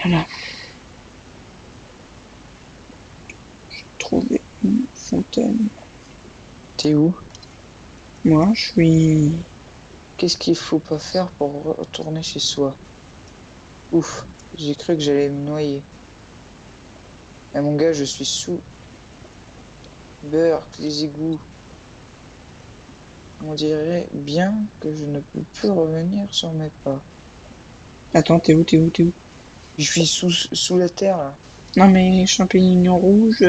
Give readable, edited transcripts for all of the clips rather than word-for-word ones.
Voilà. Trouver une fontaine. T'es où? Moi, je suis... Qu'est-ce qu'il faut pas faire pour retourner chez soi? Ouf, j'ai cru que j'allais me noyer. Mais mon gars, je suis sous Burk, les égouts. On dirait bien que je ne peux plus revenir sur mes pas. Attends, t'es où, t'es où, t'es où? Je suis sous la terre, là. Non, mais champignons rouges,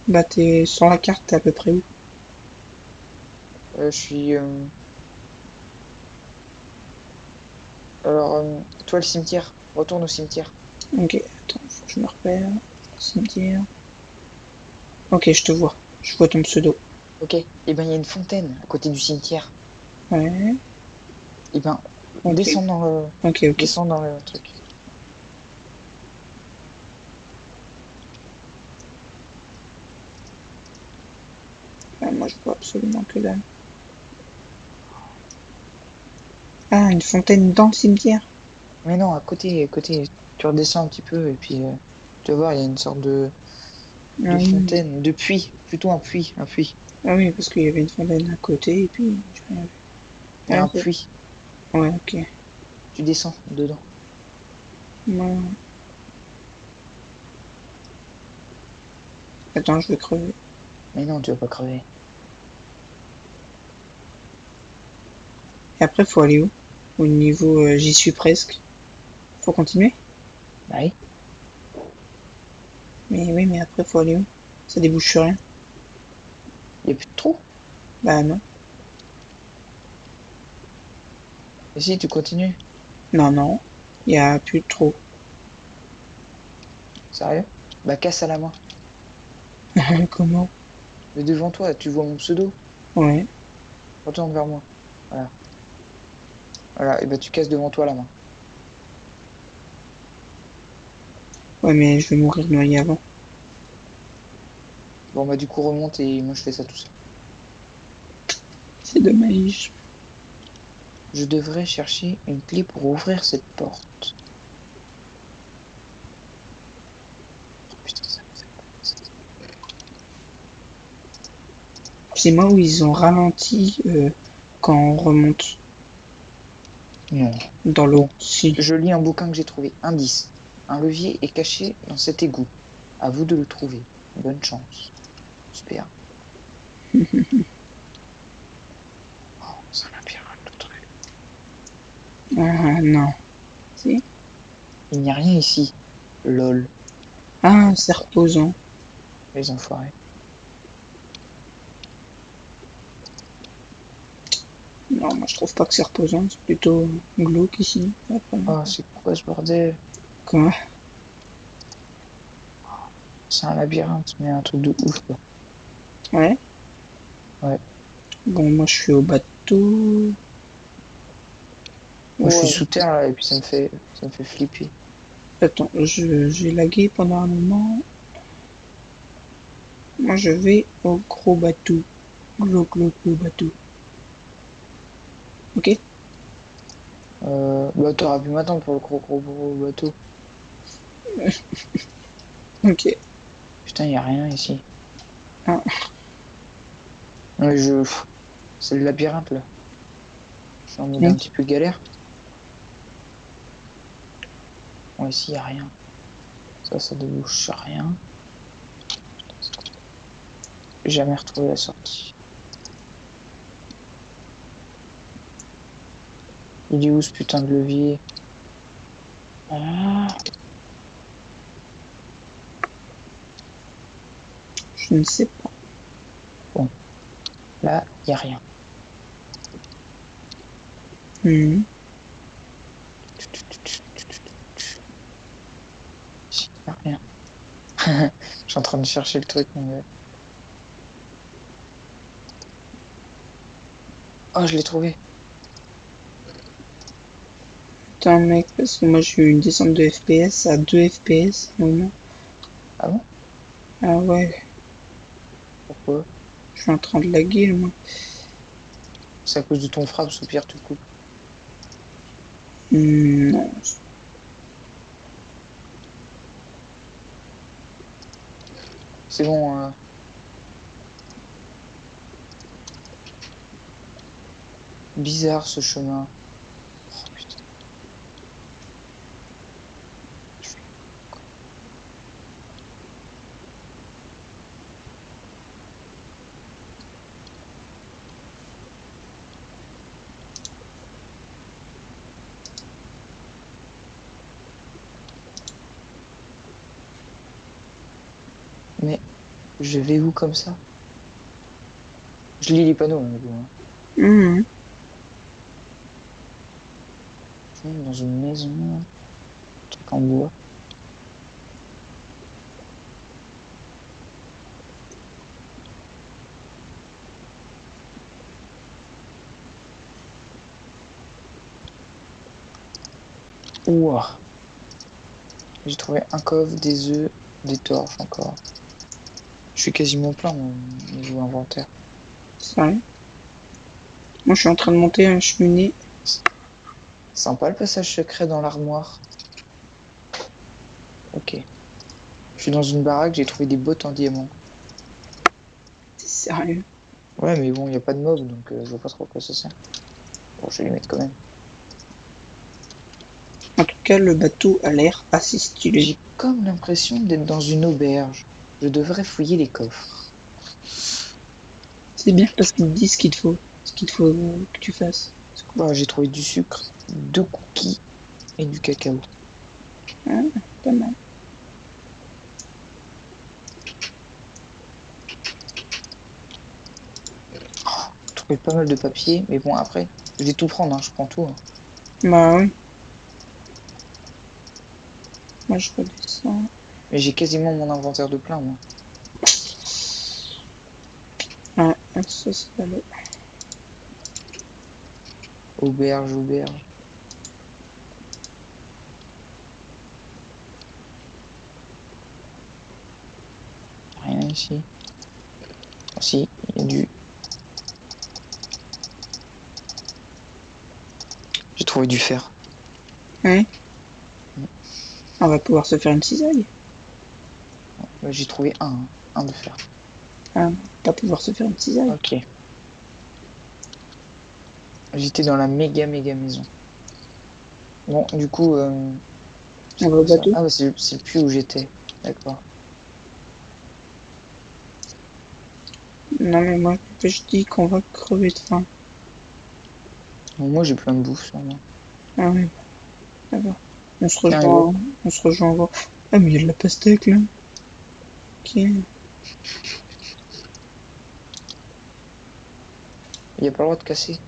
bah t'es sur la carte, t'es à peu près où? Je suis... Alors, toi, le cimetière. Retourne au cimetière. Ok, attends, faut que je me repère. Cimetière. Ok, je te vois. Je vois ton pseudo. Ok. Eh ben, il y a une fontaine à côté du cimetière. Ouais, Eh ben, ok. Ok, ok. descends dans le truc. Ah, moi, je vois absolument que dalle. Ah, une fontaine dans le cimetière. Mais non, à côté. Tu redescends un petit peu et puis tu vas voir, il y a une sorte Ah de oui, fontaine, de puits, plutôt un puits, un puits. ah oui, parce qu'il y avait une fontaine à côté, et puis j'ai rien vu. Il y a Ah, un puits. ouais, ok. Tu descends dedans. Ouais. Attends, je vais crever. Mais non, tu vas pas crever. Et après, faut aller où? Au niveau, j'y suis presque. Faut continuer? Bah oui. Mais oui, mais après, faut aller où? Ça débouche sur rien. Il y a plus de trou. Bah non. Et si tu continues, Non, non. Il y a plus de trou. sérieux? Bah casse à la main. Comment? Mais devant toi, tu vois mon pseudo. Ouais. Retourne vers moi. Voilà. Voilà. Et bah tu casses devant toi la main. Ouais, mais je vais mourir noyé avant. Bon bah du coup remonte et moi je fais ça tout seul. C'est dommage. Je devrais chercher une clé pour ouvrir cette porte. Oh, putain, ça me fait peur. C'est moi où ils ont ralenti quand on remonte Non. dans l'eau. Bon, Si. je lis un bouquin que j'ai trouvé. Indice. Un levier est caché dans cet égout. À vous de le trouver. Bonne chance. Super. Oh, c'est un labyrinthe, le truc. Ah non. Si. Il n'y a rien ici. Lol. Ah, c'est reposant. Les enfoirés. Non, moi je trouve pas que c'est reposant. C'est plutôt glauque ici. Après, Oh, c'est quoi ce bordel? quoi? C'est un labyrinthe, mais un truc de ouf, quoi. Ouais. Ouais. Bon, moi je suis au bateau. Moi, je suis Ouais. sous terre, là, et puis ça me fait flipper. Attends, j'ai lagué pendant un moment. Moi je vais au gros bateau. Gros bateau. Ok? Bah, t'aurais pu m'attendre pour le gros bateau. Ok. Putain, y a rien ici. Ah, Ouais, c'est le labyrinthe, là. Je suis en mode un oui. petit peu galère. Bon, ici, y a rien. Ça débouche sur rien. J'ai jamais retrouvé la sortie. Il est où, ce putain de levier? Ah, Je ne sais pas. bon, là, y a rien. Mhm. Y a rien. Je suis en train de chercher le truc, mon gars. Oh, je l'ai trouvé. Putain, mec, parce que moi j'ai eu une descente de FPS à 2 FPS. Non. Ah bon? Ah ouais, Pourquoi? je suis en train de laguer, moi. C'est à cause de ton frappe, au pire, tu coupes. Non. C'est bon. Bizarre ce chemin. Oh putain. Mais je vais où comme ça? Je lis les panneaux, hein, du coup, hein. Mhm. Dans une maison, un truc en bois. Ouah. J'ai trouvé un coffre, des œufs, des torches encore. Je suis quasiment plein mon niveau inventaire. C'est vrai. Moi, je suis en train de monter un cheminée. Sympa le passage secret dans l'armoire. Ok. Je suis dans une baraque, j'ai trouvé des bottes en diamant. C'est sérieux. Ouais, mais bon, il n'y a pas de mob, donc je vois pas trop à quoi ça sert. Bon, je vais les mettre quand même. En tout cas, le bateau a l'air assez stylé. J'ai comme l'impression d'être dans une auberge. Je devrais fouiller les coffres. C'est bien parce qu'ils te disent ce qu'il te faut. Ce qu'il te faut que tu fasses. Bah, j'ai trouvé du sucre, 2 cookies et du cacao. Ah, pas mal. J'ai trouvé pas mal de papier, mais bon, après, je vais tout prendre, hein, je prends tout, hein. Bah oui. Moi, je redescends. Mais j'ai quasiment mon inventaire de plein, moi. Ah, ça, c'est pas l'eau. Auberge, auberge. Rien ici. Ah, si, il y a du... J'ai trouvé du fer. Ouais. On va pouvoir se faire une cisaille. Ouais, j'ai trouvé un de fer. Ah, pas pouvoir se faire une cisaille. Ok. J'étais dans la méga maison. Bon, du coup, On c'est va au quoi ça? bateau. Ah, bah, c'est le puits où j'étais. D'accord. Non, mais moi, je dis qu'on va crever de faim. Bon, moi, j'ai plein de bouffe sur moi. Ah oui, d'accord. Tiens, et l'eau. On se rejoint en bas. Ah, mais il y a de la pastèque, là. Ok. Il n'y a pas le droit de casser.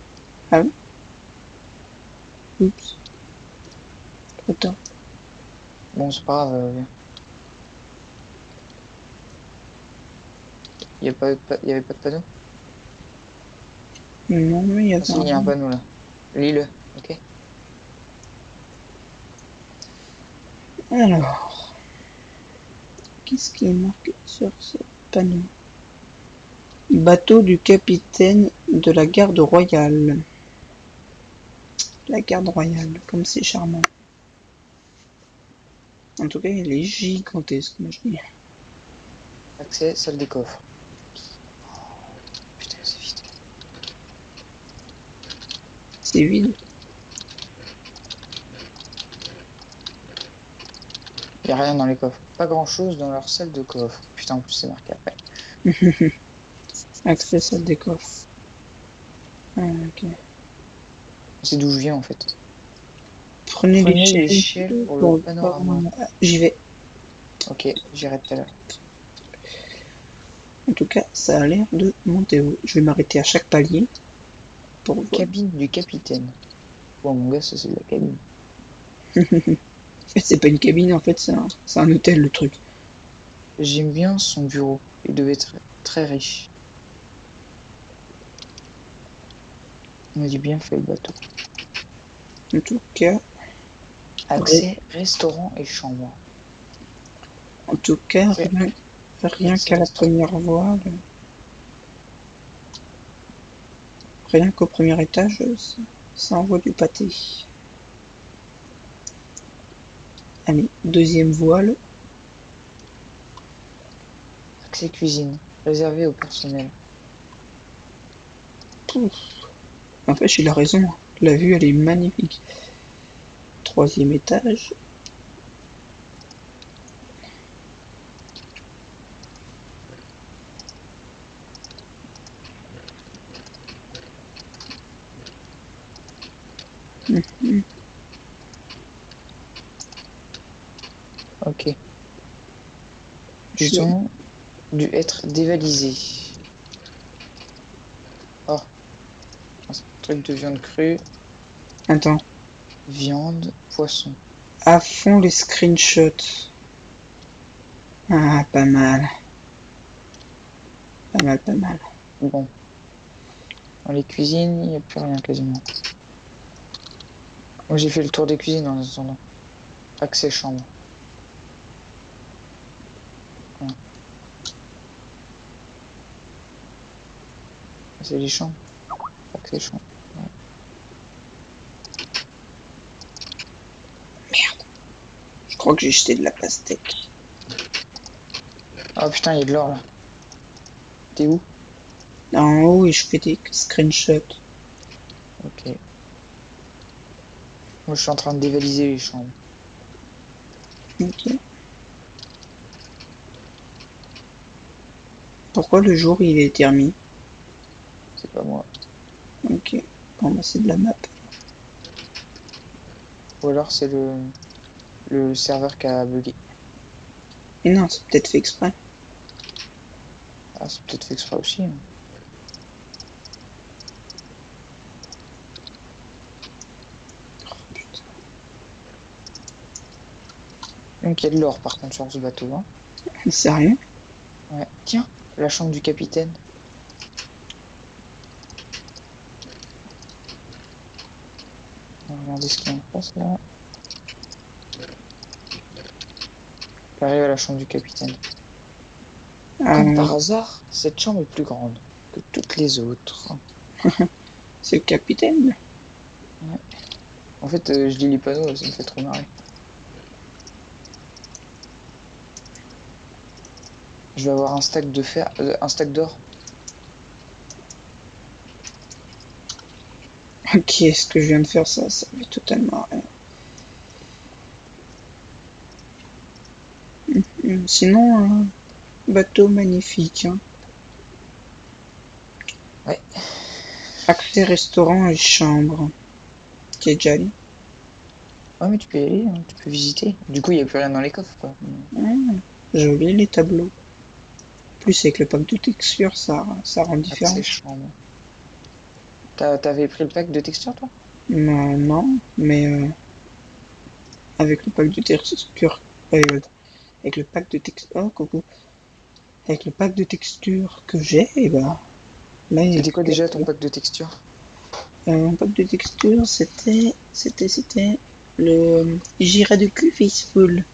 Ah oui. Oups. Trop tard. Bon, c'est pas grave. Viens. Il y avait pas de panneau? Non, mais il y a Ah si, il y a un panneau là. Lis-le, ok? Alors, qu'est-ce qui est marqué sur ce panneau? Bateau du capitaine de la garde royale. La garde royale, comme c'est charmant. En tout cas, il est gigantesque, moi je dis. Accès, salle des coffres. Putain, c'est vite. C'est vide. Il n'y a rien dans les coffres. Pas grand chose dans leur salle de coffre. Putain, en plus c'est marqué après. Accès salle des coffres. Ah, ok. C'est d'où je viens en fait. Prenez l'échelle l'échelle pour le panorama. J'y vais. Ok, j'irai tout à l'heure. En tout cas, ça a l'air de monter haut. Je vais m'arrêter à chaque palier pour voir. Cabine du capitaine. Bon, mon gars, ça c'est de la cabine. En fait, c'est pas une cabine, en fait, c'est un hôtel, le truc. J'aime bien son bureau. Il devait être très riche. On a du bien fait le bateau. En tout cas, Accès, restaurant et chambre. en tout cas, C'est- rien c'est qu'à la restaurant. première voile, rien qu'au premier étage, ça envoie du pâté. Allez, deuxième voile. Accès cuisine. Réservé au personnel. Pouf. En fait, il a raison. La vue, elle est magnifique. 3e étage. Ok. Ils ont dû être dévalisés. Oh. Un truc de viande crue. Attends. Viande, poisson. À fond les screenshots. Ah, pas mal. Pas mal, pas mal. Bon. Dans les cuisines, il n'y a plus rien quasiment. Moi j'ai fait le tour des cuisines en attendant. Accès chambre. Ouais. C'est les chambres. Accès chambre. Ouais. Merde. Je crois que j'ai jeté de la pastèque. Oh putain, il y a de l'or là. T'es où? En haut, et je fais des screenshots. Ok. Moi je suis en train de dévaliser les chambres. Ok. Pourquoi le jour il est terminé? C'est pas moi. Ok. Bon, bah, c'est de la map. Ou alors c'est le serveur qui a bugué. Mais non, c'est peut-être fait exprès. Ah, c'est peut-être fait exprès aussi. Hein. Oh, putain. Donc il y a de l'or par contre sur ce bateau. Hein. Sérieux? Ouais. Tiens, la chambre du capitaine. On va regarder ce qu'il y a en face là. J'arrive à la chambre du capitaine. Comme par hasard, cette chambre est plus grande que toutes les autres. C'est le capitaine. Ouais. En fait, je lis les panneaux, ça me fait trop marrer. Je vais avoir un stack de fer, un stack d'or. Ok, ce que je viens de faire, ça fait totalement rien. Sinon, un bateau magnifique. Hein. Ouais. Accès restaurant et chambre. Qui est déjà allé? Ouais, mais tu peux y aller, hein, tu peux visiter. Du coup, il n'y a plus rien dans les coffres, quoi. Joli les tableaux. Plus avec le pack de texture, ça rend différent. Accès chambre. T'avais pris le pack de texture, toi? Non, mais avec le pack de texture, avec le pack de texture, oh, coucou. Avec le pack de texture que j'ai, et bah là il y a C'était quoi plus déjà qu'à ton pack de texture? mon pack de texture, c'était le Giradoku Faceful.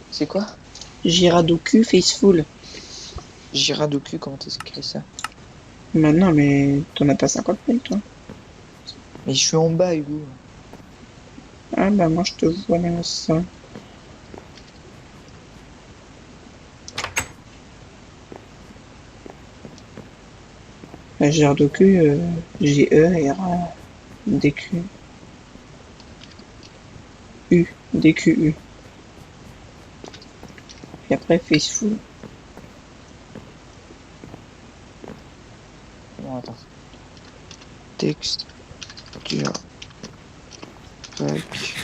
C'est quoi? Giradoku Faceful. Giradoku, comment t'écris ça? Maintenant, mais t'en as pas 50 000, toi. Mais je suis en bas, Hugo. Ah bah moi je te vois là ça. La Giradoku, G-E-R-A-D-Q. U, D-Q-U. Et après Faceful. Bon, attends. Texture. Pack.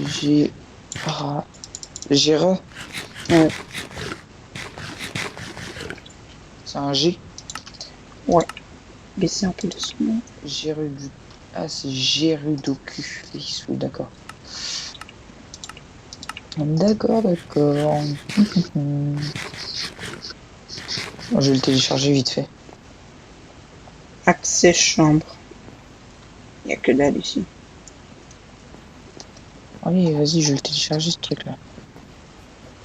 Gira. Ouais, C'est un G. ouais. Baissez un peu doucement. Gerudo. Ah, c'est Gerudoku. D'accord. D'accord, d'accord. Bon, je vais le télécharger vite fait. Accès chambre. Il n'y a que dalle ici. Allez, vas-y, je vais le télécharger ce truc-là.